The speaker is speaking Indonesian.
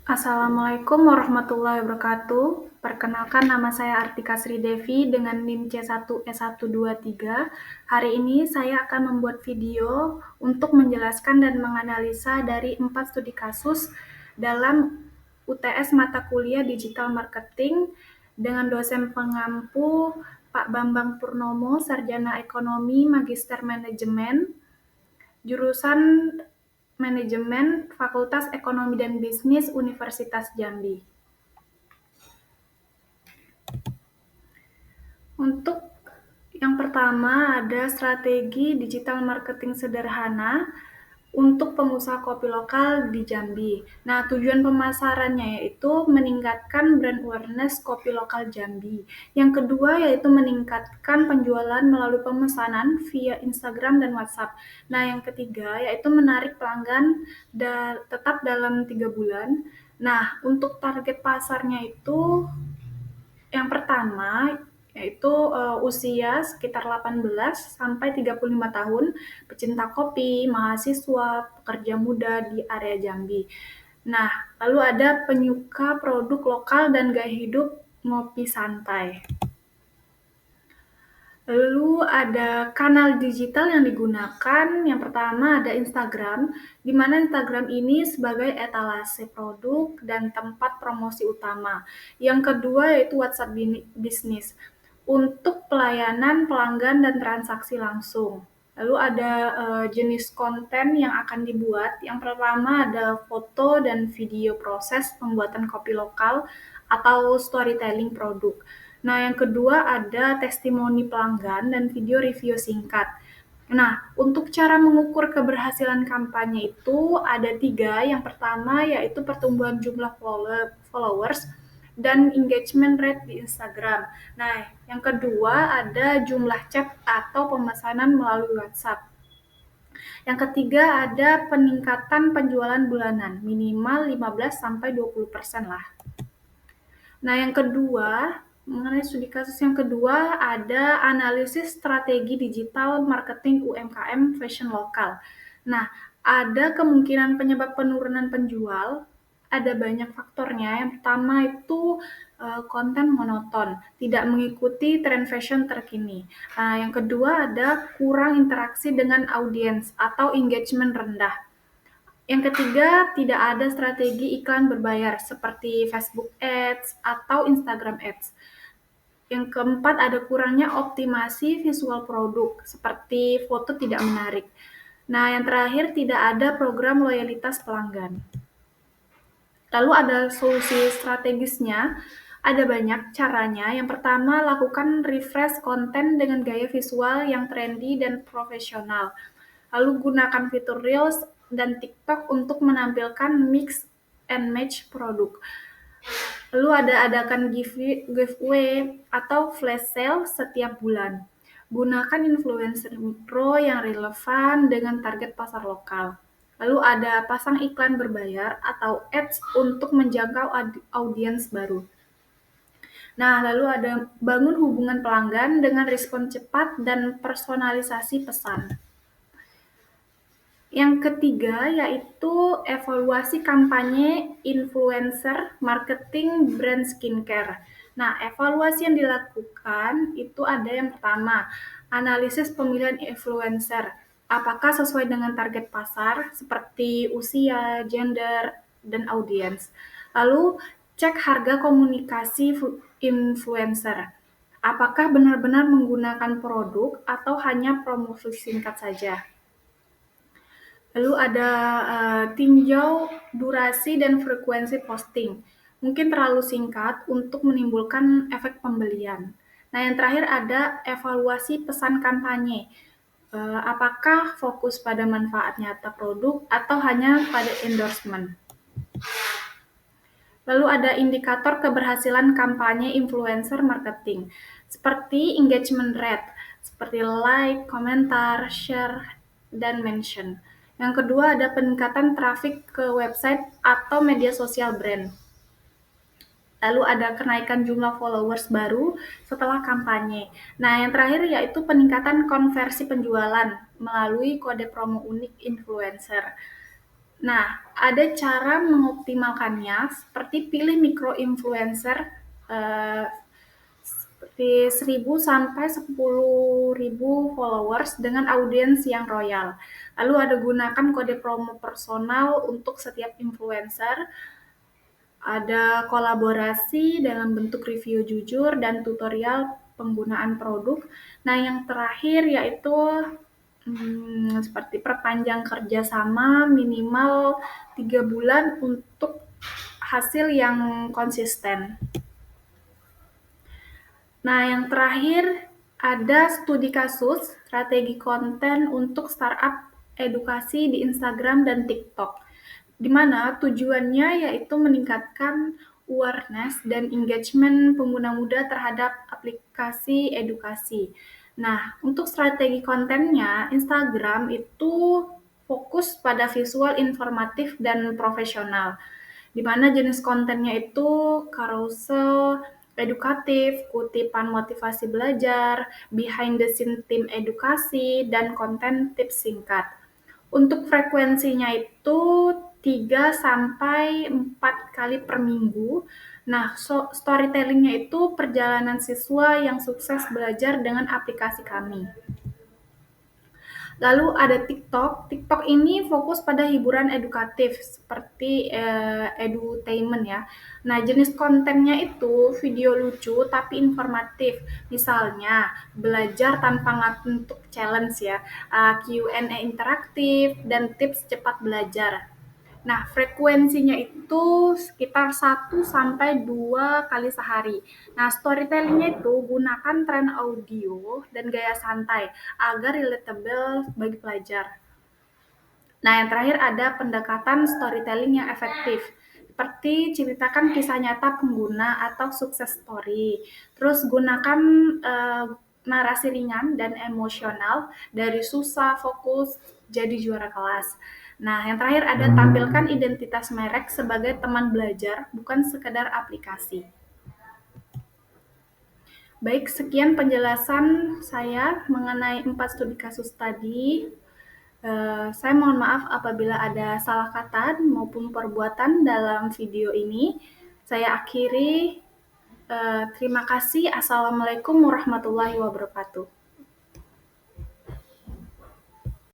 Assalamualaikum warahmatullahi wabarakatuh. Perkenalkan nama saya Artika Sri Devi dengan NIM C1S123. Hari ini saya akan membuat video untuk menjelaskan dan menganalisa dari 4 studi kasus dalam UTS mata kuliah Digital Marketing dengan dosen pengampu Pak Bambang Purnomo, Sarjana Ekonomi, Magister Manajemen, jurusan Manajemen Fakultas Ekonomi dan Bisnis Universitas Jambi. Untuk yang pertama ada strategi digital marketing sederhana untuk pengusaha kopi lokal di Jambi. Nah, tujuan pemasarannya yaitu meningkatkan brand awareness kopi lokal Jambi. Yang kedua yaitu meningkatkan penjualan melalui pemesanan via Instagram dan WhatsApp. Nah, yang ketiga yaitu menarik pelanggan tetap dalam 3 bulan. Nah, untuk target pasarnya itu yang pertama yaitu usia sekitar 18 sampai 35 tahun, pecinta kopi, mahasiswa, pekerja muda di area Jambi. Nah, lalu ada penyuka produk lokal dan gaya hidup ngopi santai. Lalu ada kanal digital yang digunakan, yang pertama ada Instagram, di mana Instagram ini sebagai etalase produk dan tempat promosi utama. Yang kedua yaitu WhatsApp Business, untuk pelayanan pelanggan dan transaksi langsung. Lalu ada jenis konten yang akan dibuat, yang pertama ada foto dan video proses pembuatan kopi lokal atau storytelling produk. Nah, yang kedua ada testimoni pelanggan dan video review singkat. Nah, untuk cara mengukur keberhasilan kampanye itu ada 3. Yang pertama yaitu pertumbuhan jumlah followers dan engagement rate di Instagram. Nah, yang kedua ada jumlah chat atau pemesanan melalui WhatsApp. Yang ketiga ada peningkatan penjualan bulanan, minimal 15-20% lah. Nah, yang kedua, mengenai studi kasus yang kedua, ada analisis strategi digital marketing UMKM fashion lokal. Nah, ada kemungkinan penyebab penurunan penjual, ada banyak faktornya. Yang pertama itu konten monoton, tidak mengikuti tren fashion terkini. Yang kedua ada kurang interaksi dengan audiens atau engagement rendah. Yang ketiga, tidak ada strategi iklan berbayar seperti Facebook Ads atau Instagram Ads. Yang keempat, ada kurangnya optimasi visual produk seperti foto tidak menarik. Nah, yang terakhir, tidak ada program loyalitas pelanggan. Lalu ada solusi strategisnya, ada banyak caranya. Yang pertama, lakukan refresh konten dengan gaya visual yang trendy dan profesional. Lalu gunakan fitur Reels dan TikTok untuk menampilkan mix and match produk. Lalu adakan giveaway atau flash sale setiap bulan. Gunakan influencer mikro yang relevan dengan target pasar lokal. Lalu ada pasang iklan berbayar atau ads untuk menjangkau audiens baru. Nah, lalu ada bangun hubungan pelanggan dengan respon cepat dan personalisasi pesan. Yang ketiga yaitu evaluasi kampanye influencer marketing brand skincare. Nah, evaluasi yang dilakukan itu ada yang pertama, analisis pemilihan influencer. Apakah sesuai dengan target pasar seperti usia, gender, dan audiens. Lalu, cek harga komunikasi influencer. Apakah benar-benar menggunakan produk atau hanya promosi singkat saja. Lalu ada tinjau durasi dan frekuensi posting. Mungkin terlalu singkat untuk menimbulkan efek pembelian. Nah, yang terakhir ada evaluasi pesan kampanye. Apakah fokus pada manfaat nyata produk atau hanya pada endorsement. Lalu ada indikator keberhasilan kampanye influencer marketing, seperti engagement rate, seperti like, komentar, share, dan mention. Yang kedua ada peningkatan traffic ke website atau media sosial brand. Lalu ada kenaikan jumlah followers baru setelah kampanye. Nah, yang terakhir yaitu peningkatan konversi penjualan melalui kode promo unik influencer. Nah, ada cara mengoptimalkannya seperti pilih micro-influencer, eee, seperti 1.000 sampai 10.000 followers dengan audiens yang royal. Lalu ada gunakan kode promo personal untuk setiap influencer, ada kolaborasi dalam bentuk review jujur dan tutorial penggunaan produk. Nah, yang terakhir yaitu seperti perpanjang kerjasama minimal 3 bulan untuk hasil yang konsisten. Nah, yang terakhir ada studi kasus strategi konten untuk startup edukasi di Instagram dan TikTok, di mana tujuannya yaitu meningkatkan awareness dan engagement pengguna muda terhadap aplikasi edukasi. Nah, untuk strategi kontennya, Instagram itu fokus pada visual informatif dan profesional, di mana jenis kontennya itu carousel, edukatif, kutipan motivasi belajar, behind the scene tim edukasi, dan konten tips singkat. Untuk frekuensinya itu 3 sampai 4 kali per minggu. Nah, storytelling-nya itu perjalanan siswa yang sukses belajar dengan aplikasi kami. Lalu ada TikTok. TikTok ini fokus pada hiburan edukatif seperti edutainment ya. Nah, jenis kontennya itu video lucu tapi informatif. Misalnya, belajar tanpa untuk challenge ya, Q&A interaktif dan tips cepat belajar. Nah, frekuensinya itu sekitar 1 sampai 2 kali sehari. Nah, storytelling-nya itu gunakan tren audio dan gaya santai agar relatable bagi pelajar. Nah, yang terakhir ada pendekatan storytelling yang efektif, seperti ceritakan kisah nyata pengguna atau sukses story. Terus gunakan narasi ringan dan emosional dari susah fokus jadi juara kelas. Nah, yang terakhir ada tampilkan identitas merek sebagai teman belajar, bukan sekedar aplikasi. Baik, sekian penjelasan saya mengenai 4 studi kasus tadi. Saya mohon maaf apabila ada salah kata maupun perbuatan dalam video ini. Saya akhiri. Terima kasih. Assalamualaikum warahmatullahi wabarakatuh.